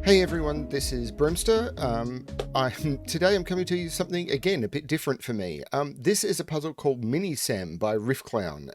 Hey everyone, this is Brimster. Today I'm coming to you something again a bit different for me. This is a puzzle called Mini Sam by Riffclown,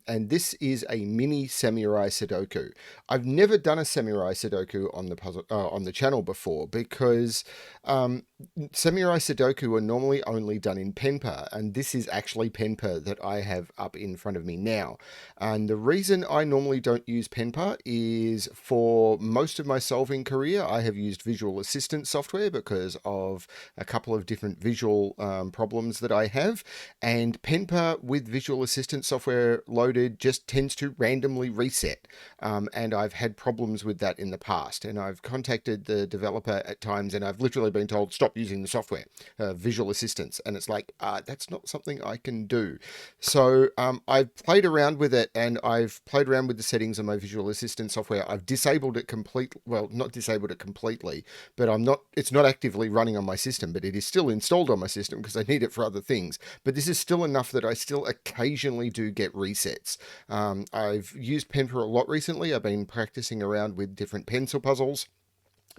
and this is a mini Samurai Sudoku. I've never done a Samurai Sudoku on the puzzle on the channel before because Samurai Sudoku are normally only done in Penpa, and this is actually Penpa that I have up in front of me now. And the reason I normally don't use Penpa is for most of my solving career, I have used visual assistant software because of a couple of different visual problems that I have. And Penpa with visual assistant software loaded just tends to randomly reset. And I've had problems with that in the past. And I've contacted the developer at times and I've literally been told, stop using the software, visual assistants. And it's like, that's not something I can do. So I've played around with it and I've played around with the settings on my visual assistant software. I've disabled it completely. Well, not disabled it completely, but it's not actively running on my system, but it is still installed on my system because I need it for other things. But this is still enough that I still occasionally do get resets. I've used Penpa a lot recently. I've been practicing around with different pencil puzzles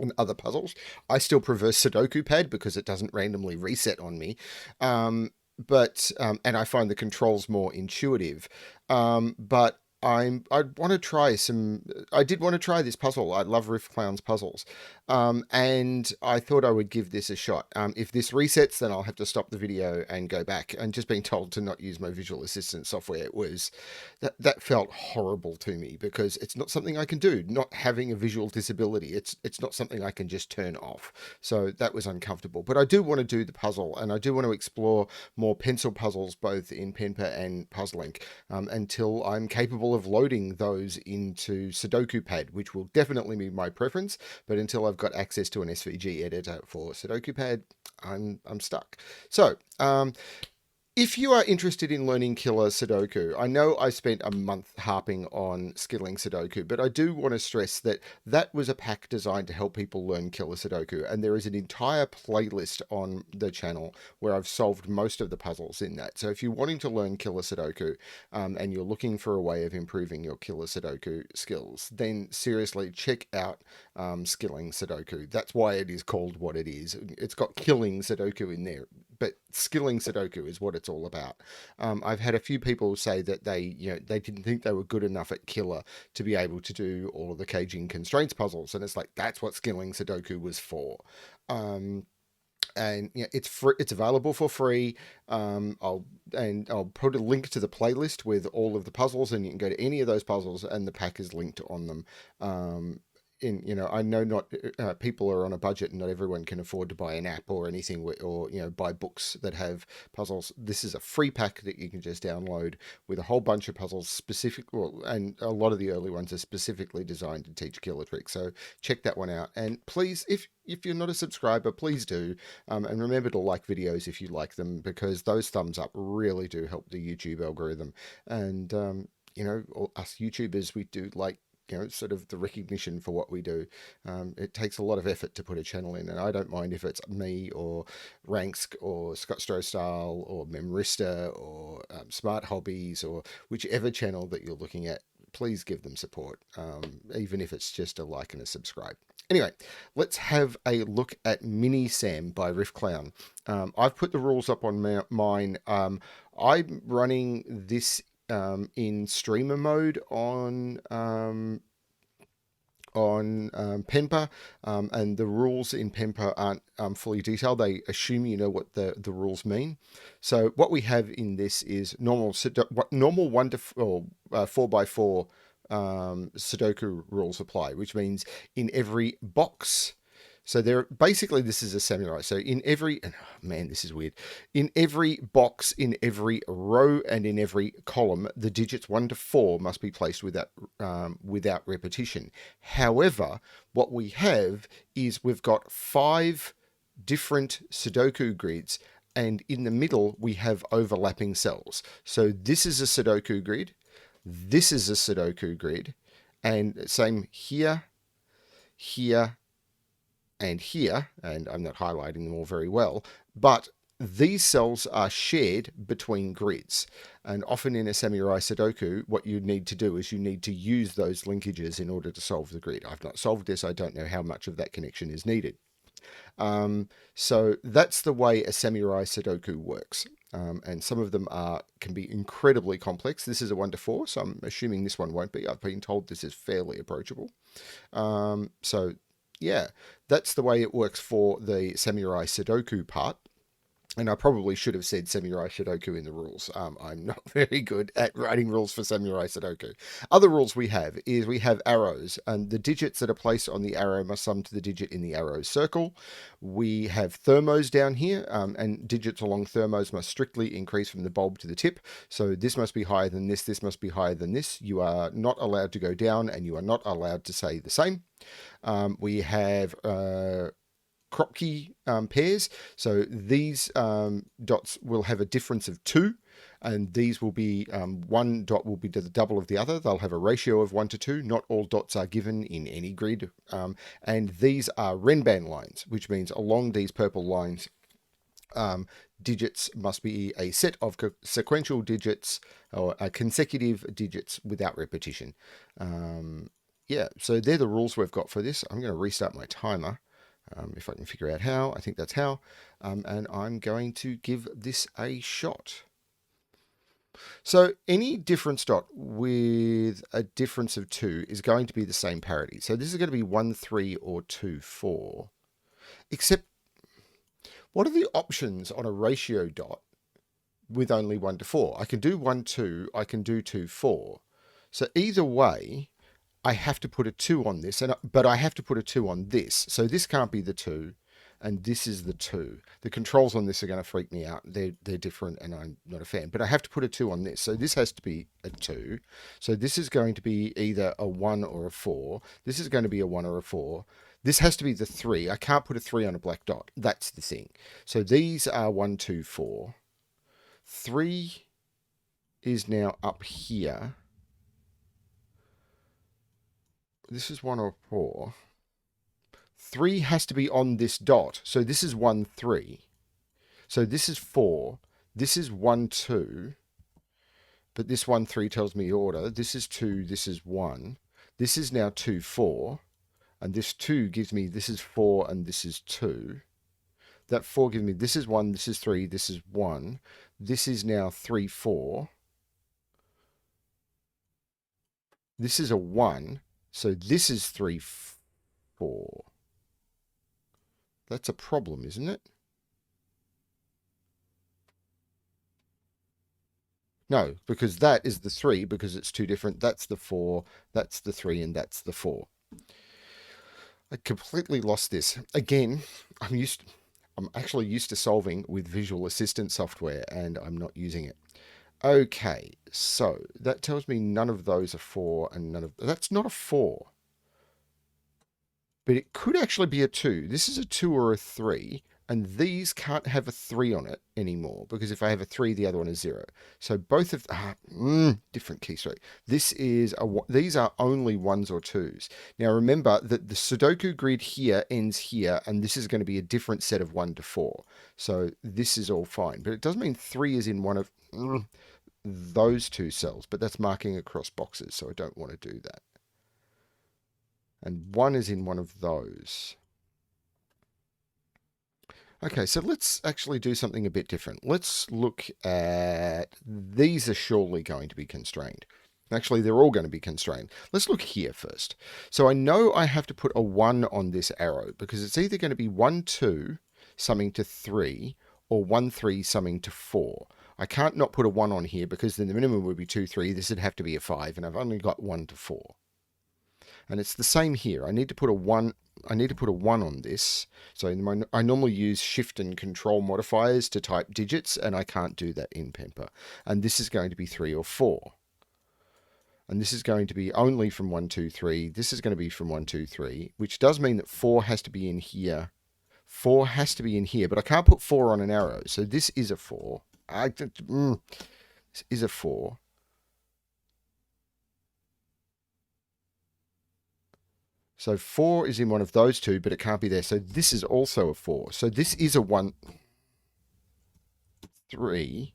and other puzzles. I still prefer Sudoku Pad because it doesn't randomly reset on me. And I find the controls more intuitive. But I want to try some. I did want to try this puzzle. I love Riffclown's puzzles, and I thought I would give this a shot. If this resets, then I'll have to stop the video and go back. And just being told to not use my visual assistant software was that felt horrible to me because it's not something I can do. Not having a visual disability, it's not something I can just turn off. So that was uncomfortable. But I do want to do the puzzle, and I do want to explore more pencil puzzles both in Penpa and Puzzlink until I'm capable of loading those into Sudoku Pad, which will definitely be my preference. But until I've got access to an SVG editor for Sudoku Pad, I'm stuck. So if you are interested in learning killer Sudoku, I know I spent a month harping on skilling Sudoku, but I do want to stress that that was a pack designed to help people learn killer Sudoku, and there is an entire playlist on the channel where I've solved most of the puzzles in that. So if you're wanting to learn killer Sudoku and you're looking for a way of improving your killer Sudoku skills, then seriously check out skilling Sudoku. That's why it is called what it is. It's got killing Sudoku in there, but skilling Sudoku is what it's all about. I've had a few people say that they didn't think they were good enough at killer to be able to do all of the caging constraints puzzles, and it's like that's what skilling Sudoku was for. And it's free, it's available for free. I'll put a link to the playlist with all of the puzzles, and you can go to any of those puzzles, and the pack is linked on them. I know not people are on a budget and not everyone can afford to buy an app or anything, or buy books that have puzzles. This is a free pack that you can just download with a whole bunch of puzzles and a lot of the early ones are specifically designed to teach killer tricks. So check that one out. And please, if you're not a subscriber, please do. And remember to like videos if you like them, because those thumbs up really do help the YouTube algorithm. And, us YouTubers, we do like, sort of the recognition for what we do. It takes a lot of effort to put a channel in, and I don't mind if it's me or Ranksk or Scott Strostyle or Memrista or Smart Hobbies or whichever channel that you're looking at. Please give them support, even if it's just a like and a subscribe. Anyway, let's have a look at Mini Sam by Riffclown. I've put the rules up on mine. I'm running this in streamer mode on Penpa, and the rules in Penpa aren't fully detailed. They assume you know what the rules mean. So what we have in this is normal 1 to 4 4x4 Sudoku rules apply, which means in every box. So this is a samurai. So this is weird. In every box, in every row, and in every column, the digits 1 to 4 must be placed without repetition. However, what we have is we've got 5 different Sudoku grids, and in the middle we have overlapping cells. So this is a Sudoku grid, this is a Sudoku grid, and same here, here, and here, and I'm not highlighting them all very well, but these cells are shared between grids. And often in a Samurai Sudoku, what you need to do is you need to use those linkages in order to solve the grid. I've not solved this. I don't know how much of that connection is needed. So that's the way a Samurai Sudoku works. And some of them can be incredibly complex. This is a 1 to 4, so I'm assuming this one won't be. I've been told this is fairly approachable. So yeah, that's the way it works for the Samurai Sudoku part. And I probably should have said Samurai Sudoku in the rules. I'm not very good at writing rules for Samurai Sudoku. Other rules we have is we have arrows, and the digits that are placed on the arrow must sum to the digit in the arrow circle. We have thermos down here, and digits along thermos must strictly increase from the bulb to the tip. So this must be higher than this must be higher than this. You are not allowed to go down, and you are not allowed to say the same. We have Kropki pairs. So these dots will have a difference of 2, and these will be one dot will be the double of the other. They'll have a ratio of 1 to 2. Not all dots are given in any grid. And these are Renban lines, which means along these purple lines, digits must be a set of sequential digits or consecutive digits without repetition. Yeah, so they're the rules we've got for this. I'm going to restart my timer. If I can figure out how. I think that's how. And I'm going to give this a shot. So any difference dot with a difference of 2 is going to be the same parity. So this is going to be 1, 3, or 2, 4. Except, what are the options on a ratio dot with only 1 to 4? I can do 1, 2. I can do 2, 4. So either way, I have to put a 2 on this, but I have to put a 2 on this. So this can't be the 2, and this is the 2. The controls on this are going to freak me out. They're different, and I'm not a fan. But I have to put a 2 on this. So this has to be a 2. So this is going to be either a 1 or a 4. This is going to be a 1 or a 4. This has to be the 3. I can't put a 3 on a black dot. That's the thing. So these are 1, 2, 4. 3 is now up here. This is 1 or 4. 3 has to be on this dot. So this is 1, 3. So this is 4. This is 1, 2. But this 1, 3 tells me order. This is 2. This is 1. This is now 2, 4. And this 2 gives me this is 4 and this is 2. That 4 gives me this is 1, this is 3, this is 1. This is now 3, 4. This is a 1. So this is 3, 4. That's a problem, isn't it? No, because that is the 3, because it's 2 different. That's the 4, that's the 3, and that's the 4. I completely lost this. Again, I'm actually used to solving with visual assistant software, and I'm not using it. Okay, so that tells me none of those are 4, and none of... That's not a 4. But it could actually be a 2. This is a 2 or a 3, and these can't have a 3 on it anymore, because if I have a 3, the other one is 0. So both of... different key stroke. These are only 1s or 2s. Now remember that the Sudoku grid here ends here, and this is going to be a different set of 1 to 4. So this is all fine. But it does mean 3 is in one of... those 2 cells, but that's marking across boxes, so I don't want to do that. And 1 is in one of those. Okay, so let's actually do something a bit different. Let's look at... These are surely going to be constrained. Actually, they're all going to be constrained. Let's look here first. So I know I have to put a 1 on this arrow, because it's either going to be 1, 2, summing to 3, or 1, 3, summing to 4. I can't not put a 1 on here, because then the minimum would be 2, 3. This would have to be a 5, and I've only got 1 to 4. And it's the same here. I need to put a 1. I need to put a 1 on this. So I normally use shift and control modifiers to type digits, and I can't do that in Pemper. And this is going to be 3 or 4. And this is going to be only from 1, 2, 3. This is going to be from 1, 2, 3, which does mean that 4 has to be in here. 4 has to be in here, but I can't put 4 on an arrow. So this is a 4. This is a 4. So 4 is in one of those 2, but it can't be there. So this is also a 4. So this is a 1. 3,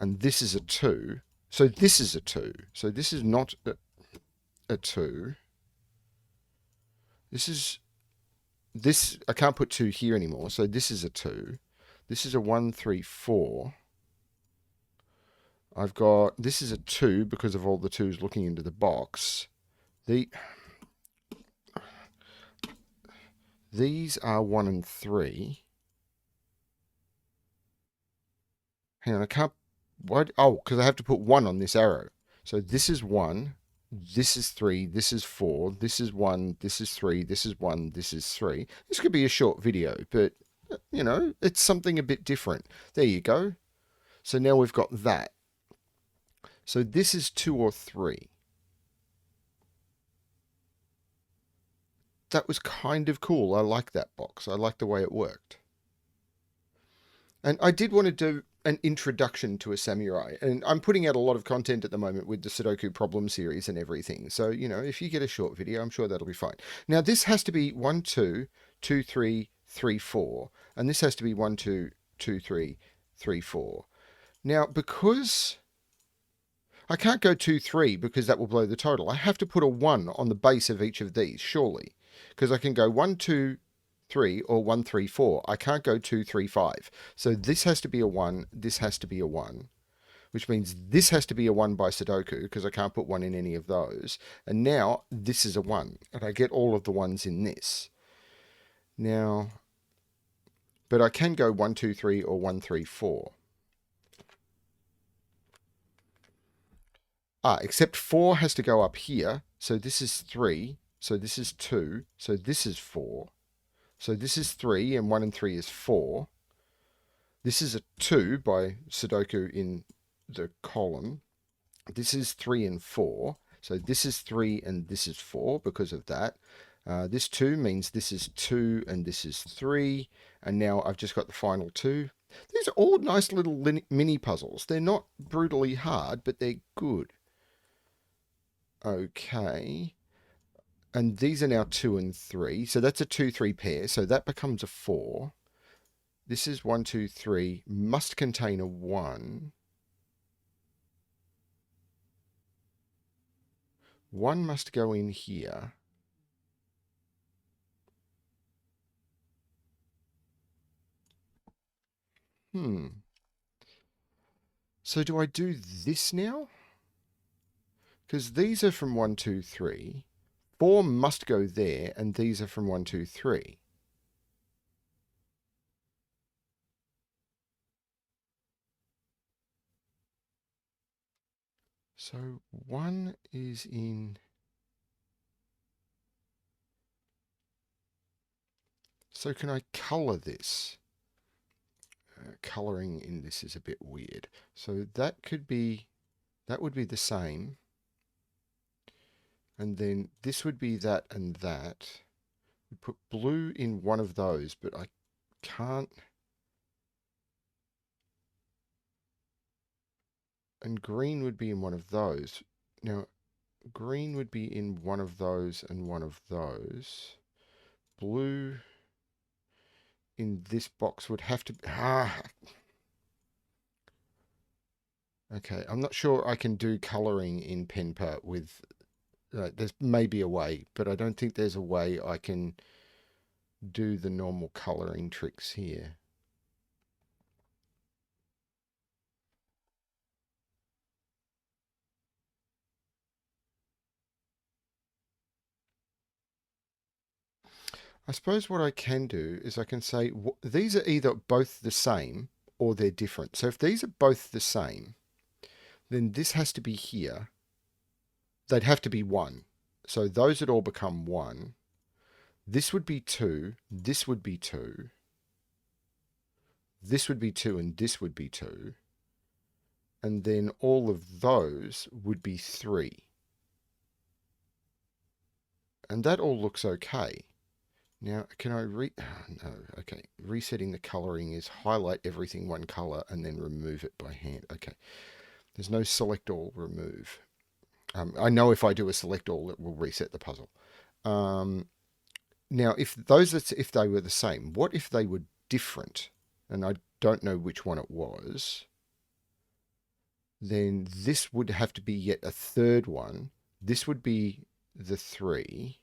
and this is a 2. So this is a 2. So this is not a 2. This, I can't put 2 here anymore. So this is a 2. This is a 1, 3, 4. I've got, this is a 2 because of all the 2s looking into the box. These are 1 and 3. Hang on, I can't, what? Oh, because I have to put 1 on this arrow. So this is 1, this is 3, this is 4, this is 1, this is 3, this is 1, this is 3. This could be a short video, but, you know, it's something a bit different. There you go. So now we've got that. So this is 2 or 3. That was kind of cool. I like that box. I like the way it worked. And I did want to do an introduction to a samurai. And I'm putting out a lot of content at the moment with the Sudoku problem series and everything. So, you know, if you get a short video, I'm sure that'll be fine. Now, this has to be 1, 2, 2, 3, 3, 4. And this has to be 1, 2, 2, 3, 3, 4. Now, because I can't go 2, 3 because that will blow the total. I have to put a 1 on the base of each of these, surely. Because I can go 1, 2, 3 or 1, 3, 4. I can't go 2, 3, 5. So this has to be a 1. This has to be a 1. Which means this has to be a 1 by Sudoku because I can't put 1 in any of those. And now this is a 1. And I get all of the 1s in this. Now, but I can go 1, 2, 3 or 1, 3, 4. Except 4 has to go up here. So this is 3. So this is 2. So this is 4. So this is 3, and 1 and 3 is 4. This is a 2 by Sudoku in the column. This is 3 and 4. So this is 3 and this is 4 because of that. This 2 means this is 2 and this is 3. And now I've just got the final 2. These are all nice little mini puzzles. They're not brutally hard, but they're good. Okay. And these are now 2 and 3. So that's a 2, 3 pair. So that becomes a 4. This is 1, 2, 3. Must contain a 1. 1 must go in here. So do I do this now? Because these are from 1, 2, 3. 4 must go there, and these are from 1, 2, 3. So 1 is in... So can I colour this? Colouring in this is a bit weird. So that could be... That would be the same. And then this would be that and that. We put blue in one of those, but I can't. And green would be in one of those. Now, green would be in one of those and one of those. Blue in this box would have to be... Okay, I'm not sure I can do colouring in Penpa with... there's maybe a way, but I don't think there's a way I can do the normal colouring tricks here. I suppose what I can do is I can say these are either both the same or they're different. So if these are both the same, then this has to be here. They'd have to be 1. So those would all become 1. This would be 2. This would be 2. This would be 2 and this would be 2. And then all of those would be 3. And that all looks okay. Now, can I no, okay. Resetting the colouring is highlight everything one colour and then remove it by hand. Okay. There's no select all, remove. I know if I do a select all, it will reset the puzzle. Now, if they were the same, what if they were different? and I don't know which one it was, then this would have to be yet a third one. This would be the 3.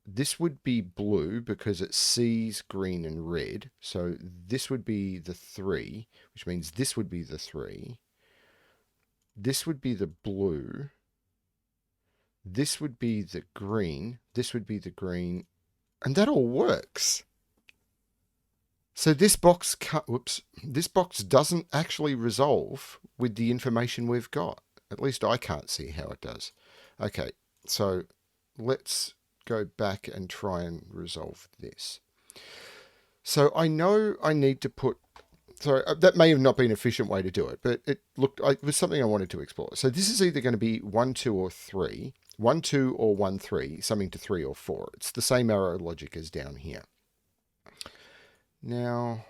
This would be blue because it sees green and red. So this would be the 3, which means this would be the 3. This would be the blue. This would be the green. This would be the green. And that all works. So this box this box doesn't actually resolve with the information we've got. At least I can't see how it does. Okay, so let's go back and try and resolve this. So I know I need to put, so that may have not been an efficient way to do it, but it was something I wanted to explore. So this is either going to be 1, 2, or 3. 1, 2, or 1, 3, something to 3 or 4. It's the same arrow logic as down here. Now,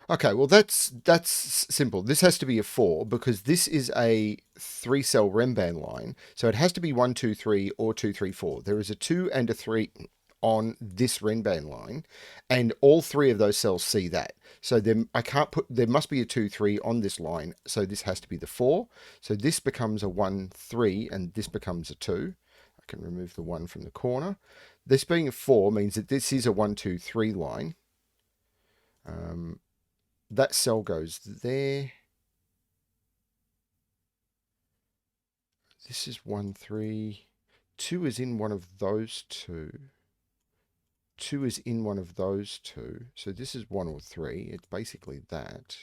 okay, well that's simple. This has to be a 4 because this is a 3-cell Renban line, so it has to be 1, 2, 3 or 2, 3, 4. There is a 2 and a 3 on this Renban line, and all 3 of those cells see that. So there must be a 2, 3 on this line, so this has to be the 4. So this becomes a 1, 3, and this becomes a 2. I can remove the 1 from the corner. This being a 4 means that this is a 1, 2, 3 line. That cell goes there. This is 1, 3. 2 is in one of those 2. 2 is in one of those 2. So this is 1 or 3. It's basically that.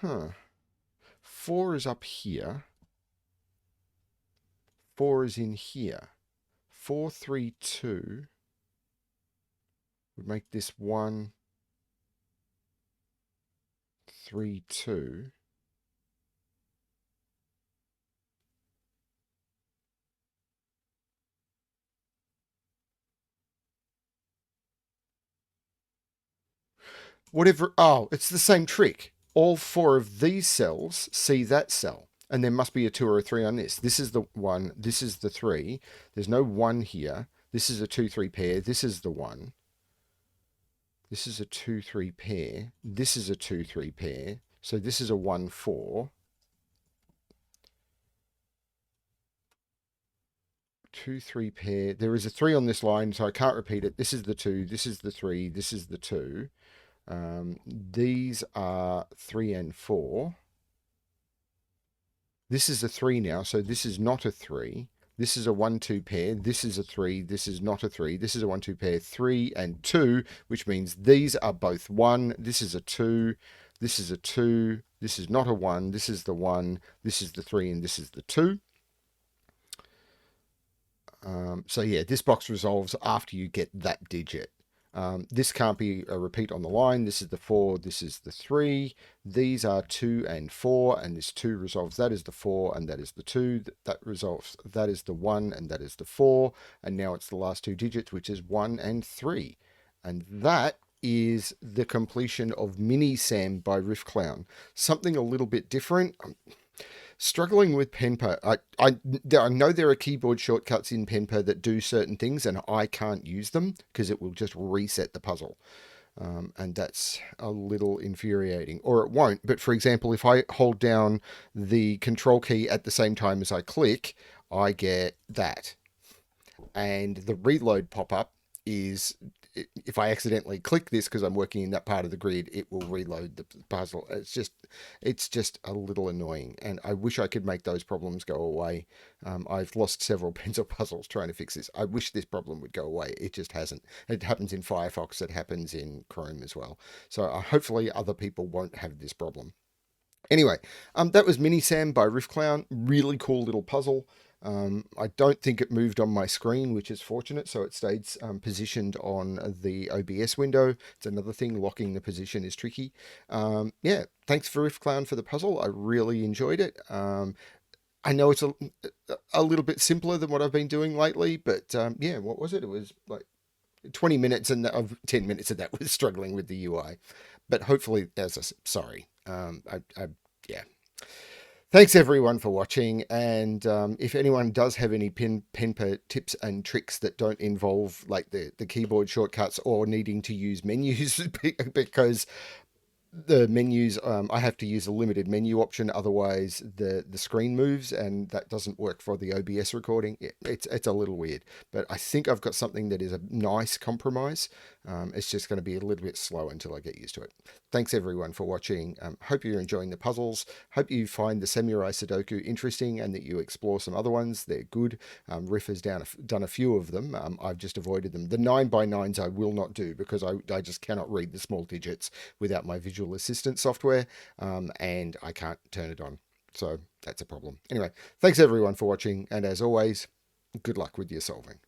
Huh. 4 is up here. 4 is in here. 4, 3, 2 would make this 1, 3, 2. Whatever. Oh, it's the same trick. All 4 of these cells see that cell. And there must be a 2 or a 3 on this. This is the 1. This is the 3. There's no 1 here. This is a 2, 3 pair. This is the 1. This is a 2, 3 pair. This is a 2, 3 pair. So this is a 1, 4. 2, 3 pair. There is a 3 on this line, so I can't repeat it. This is the 2. This is the 3. This is the 2. These are 3 and 4. This is a 3 now, so this is not a 3. This is a 1, 2 pair. This is a 3. This is not a 3. This is a 1, 2 pair. 3 and 2, which means these are both 1. This is a 2. This is a 2. This is not a 1. This is the 1. This is the 3, and this is the 2. So yeah, this box resolves after you get that digit. This can't be a repeat on the line. This is the 4, this is the 3. These are 2 and 4, and this 2 resolves. That is the 4, and that is the 2. That resolves. That is the 1, and that is the 4. And now it's the last 2 digits, which is 1 and 3. And that is the completion of Mini Sam by Riffclown. Something a little bit different. Struggling with Penpa. I know there are keyboard shortcuts in Penpa that do certain things, and I can't use them because it will just reset the puzzle. And that's a little infuriating. Or it won't. But for example, if I hold down the control key at the same time as I click, I get that. And the reload pop-up is, if I accidentally click this because I'm working in that part of the grid, it will reload the puzzle. It's just a little annoying, and I wish I could make those problems go away. I've lost several pencil puzzles trying to fix this. I wish this problem would go away. It just hasn't. It happens in Firefox. It happens in Chrome as well. So hopefully other people won't have this problem. Anyway, that was Mini Sam by Riffclown. Really cool little puzzle. I don't think it moved on my screen, which is fortunate, so it stayed positioned on the OBS window. It's another thing, locking the position is tricky. Yeah, thanks for Riffclown for the puzzle. I really enjoyed it. I know it's a little bit simpler than what I've been doing lately, but yeah, what was it? It was like 20 minutes of 10 minutes of that was struggling with the UI. But hopefully, sorry. Yeah. Thanks everyone for watching, and if anyone does have any pen tips and tricks that don't involve like the keyboard shortcuts or needing to use menus, because the menus, I have to use a limited menu option, otherwise the screen moves, and that doesn't work for the OBS recording. It's a little weird, but I think I've got something that is a nice compromise. It's just going to be a little bit slow until I get used to it. Thanks everyone for watching. Hope you're enjoying the puzzles. Hope you find the Samurai Sudoku interesting and that you explore some other ones. They're good. Riff has done a few of them. I've just avoided them. The 9x9s I will not do because I just cannot read the small digits without my visual assistant software, and I can't turn it on. So that's a problem. Anyway, thanks everyone for watching, and as always, good luck with your solving.